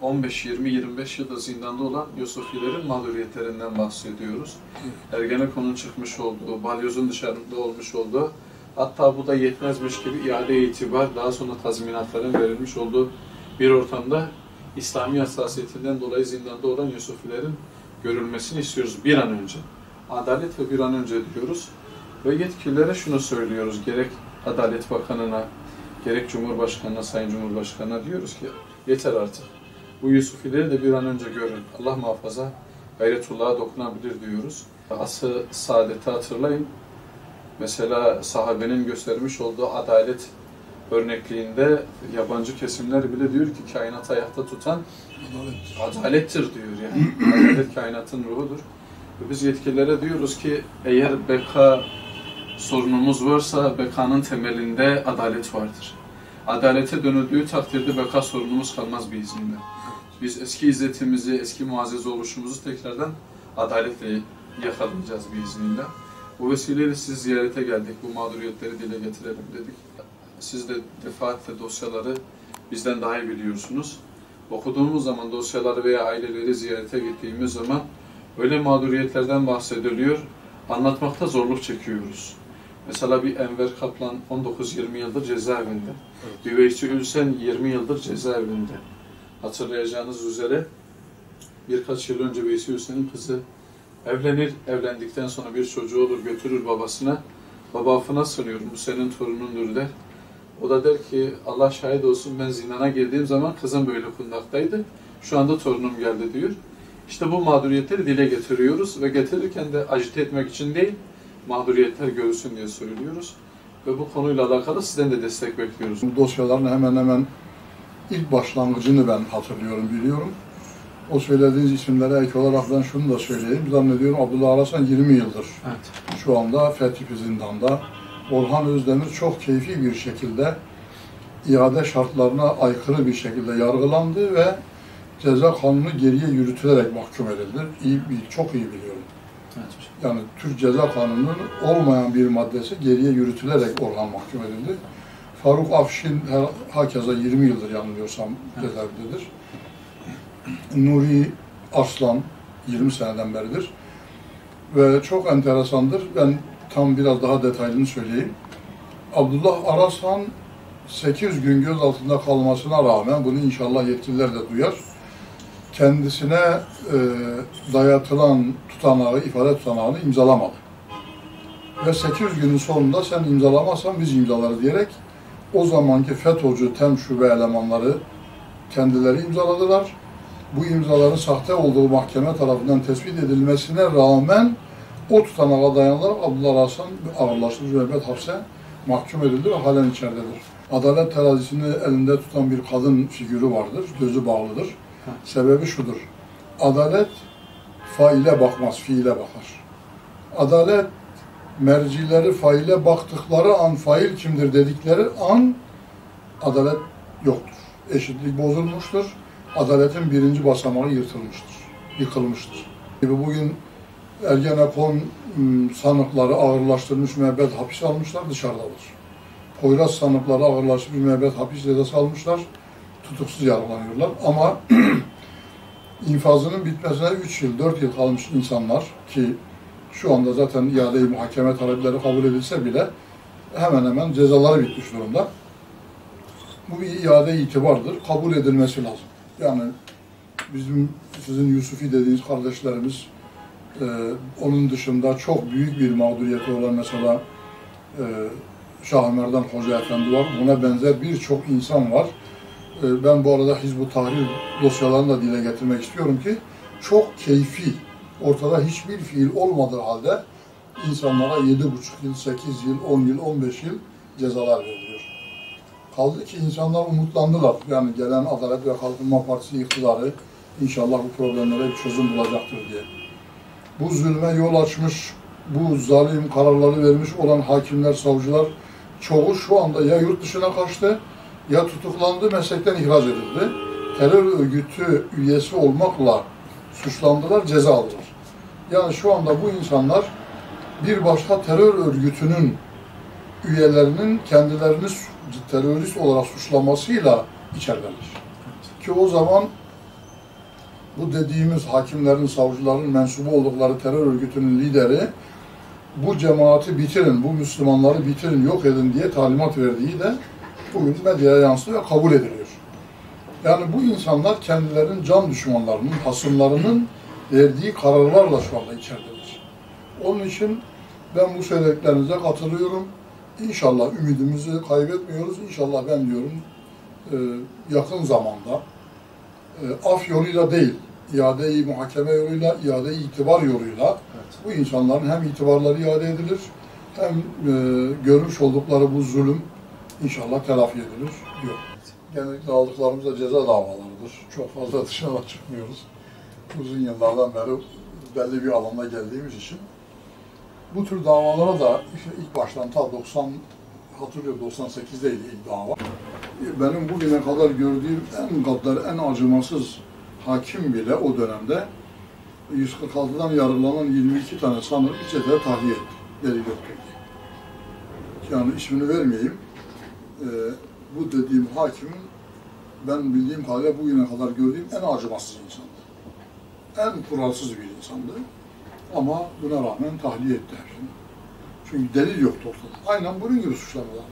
15, 20, 25 yılda zindanda olan Yusufilerin mağduriyetlerinden bahsediyoruz. Ergenekon'un çıkmış olduğu, balyozun dışarında olmuş olduğu, hatta bu da yetmezmiş gibi iade itibar, daha sonra tazminatların verilmiş olduğu bir ortamda İslami hassasiyetinden dolayı zindanda olan Yusufilerin görülmesini istiyoruz bir an önce. Adalet ve bir an önce diyoruz. Ve yetkililere şunu söylüyoruz, gerek Adalet Bakanı'na, gerek Cumhurbaşkanı'na, Sayın Cumhurbaşkanı'na diyoruz ki yeter artık. Bu Yusufileri de bir an önce görün. Allah muhafaza gayretullah'a dokunabilir diyoruz. Asr-ı saadeti hatırlayın. Mesela sahabenin göstermiş olduğu adalet örnekliğinde yabancı kesimler bile diyor ki kainatı ayakta tutan adalettir diyor yani. Adalet kainatın ruhudur. Ve biz yetkililere diyoruz ki eğer beka sorunumuz varsa bekanın temelinde adalet vardır. Adalete dönüldüğü takdirde beka sorunumuz kalmaz biiznillah. Biz eski izzetimizi, eski muazzez oluşumuzu tekrardan adaletle yakalayacağız biiznillah. Bu vesileyle sizi ziyarete geldik, bu mağduriyetleri dile getirelim dedik. Siz de defaatle dosyaları bizden daha iyi biliyorsunuz. Okuduğumuz zaman dosyaları veya aileleri ziyarete gittiğimiz zaman öyle mağduriyetlerden bahsediliyor, anlatmakta zorluk çekiyoruz. Mesela bir Enver Kaplan 19-20 yıldır cezaevinde. Evet. Bir Veysi Ülsen 20 yıldır cezaevinde. Hatırlayacağınız üzere birkaç yıl önce Veysi Ülsen'in kızı evlenir, evlendikten sonra bir çocuğu olur, götürür babasına. Baba affına sığınıyorum, bu senin torunundur der. O da der ki Allah şahit olsun ben zinana girdiğim zaman kızım böyle kundaktaydı. Şu anda torunum geldi diyor. İşte bu mağduriyetleri dile getiriyoruz ve getirirken de agite etmek için değil, mağduriyetler görülsün diye söylüyoruz. Ve bu konuyla alakalı sizden de destek bekliyoruz. Bu dosyaların hemen hemen ilk başlangıcını ben hatırlıyorum, biliyorum. O söylediğiniz isimlere ek olarak ben şunu da söyleyeyim. Zannediyorum Abdullah Arasan 20 yıldır şu anda Fethi zindanda. Orhan Özdemir çok keyfi bir şekilde iade şartlarına aykırı bir şekilde yargılandı ve ceza kanunu geriye yürütülerek mahkum edildi. Çok iyi biliyorum. Evet. Yani Türk Ceza Kanunu'nun olmayan bir maddesi geriye yürütülerek Orhan mahkum edildi. Faruk Afşin hakeza 20 yıldır yanılıyorsam cezaevindedir. Nuri Arslan 20 seneden beridir. Ve çok enteresandır. Ben tam biraz daha detayını söyleyeyim. Abdullah Arasan 8 gün gözaltında kalmasına rağmen, bunu inşallah yetkililer de duyar, kendisine dayatılan tutanağı, ifade tutanağını imzalamadı. Ve 8 günün sonunda sen imzalamazsan biz imzalarız diyerek o zamanki FETÖ'cü TEM şube elemanları kendileri imzaladılar. Bu imzaların sahte olduğu mahkeme tarafından tespit edilmesine rağmen o tutanağa dayanarak Abdullah Arasan ağırlaştırıcı müebbet hapse mahkum edildi ve halen içeridedir. Adalet terazisini elinde tutan bir kadın figürü vardır, gözü bağlıdır. Sebebi şudur: adalet faile bakmaz, fiile bakar. Adalet mercileri faile baktıkları an, fail kimdir dedikleri an adalet yoktur. Eşitlik bozulmuştur. Adaletin birinci basamağı yırtılmıştır, yıkılmıştır. Bugün Ergenekon sanıkları ağırlaştırılmış müebbet hapis almışlar, dışarıdadır. Poyraz sanıkları ağırlaştırılmış müebbet hapis cezası almışlar, tutuksuz yargılanıyorlar. Ama infazının bitmesine 3 yıl, 4 yıl kalmış insanlar ki şu anda zaten iade-i muhakeme talepleri kabul edilse bile hemen hemen cezaları bitmiş durumda. Bu bir iade-i itibardır, kabul edilmesi lazım. Yani sizin Yusufi dediğiniz kardeşlerimiz, onun dışında çok büyük bir mağduriyeti olan mesela Şah Merdan Hoca Efendi var. Buna benzer birçok insan var. Ben bu arada Hizb-ut Tahrir dosyalarını da dile getirmek istiyorum ki çok keyfi, ortada hiçbir fiil olmadığı halde insanlara 7,5 yıl, 8 yıl, 10 yıl, 15 yıl cezalar veriliyor. Kaldı ki insanlar umutlandılar. Yani gelen Adalet ve Kalkınma Partisi iktidarı inşallah bu problemlere bir çözüm bulacaktır diye. Bu zulme yol açmış, bu zalim kararları vermiş olan hakimler, savcılar çoğu şu anda ya yurt dışına kaçtı, ya tutuklandı, meslekten ihraç edildi. Terör örgütü üyesi olmakla suçlandılar, ceza aldılar. Yani şu anda bu insanlar bir başka terör örgütünün üyelerinin kendilerini terörist olarak suçlamasıyla içerideler. Ki o zaman bu dediğimiz hakimlerin, savcıların mensubu oldukları terör örgütünün lideri bu cemaati bitirin, bu Müslümanları bitirin, yok edin diye talimat verdiği de bugün medyaya yansıyor ve kabul ediliyor. Yani bu insanlar kendilerinin can düşmanlarının, hasımlarının verdiği kararlarla şu anda içeridedir. Onun için ben bu söylediklerinize katılıyorum. İnşallah ümidimizi kaybetmiyoruz. İnşallah ben diyorum yakın zamanda af yoluyla değil, iade-i muhakeme yoluyla, iade-i itibar yoluyla bu insanların hem itibarları iade edilir, hem görmüş oldukları bu zulüm inşallah telafi edilir diyor. Genellikle aldıklarımız da ceza davalarıdır. Çok fazla dışarı çıkmıyoruz. Uzun yıllardan beri belli bir alanda geldiğimiz için. Bu tür davalara da işte ilk baştan ta 98'deydi ilk dava. Benim bugüne kadar gördüğüm en gaddar, en acımasız hakim bile o dönemde 146'dan yargılanan 22 tane sanığı ilçelere tahliye etti. Delil yok dedi. Yani ismini vermeyeyim. Bu dediğim hakimin ben bildiğim kadarıyla bugüne kadar gördüğüm en acımasız insandı. En kuralsız bir insandı. Ama buna rağmen tahliye etti hepsini. Çünkü delil yoktu ortada. Aynen bunun gibi suçlamalar.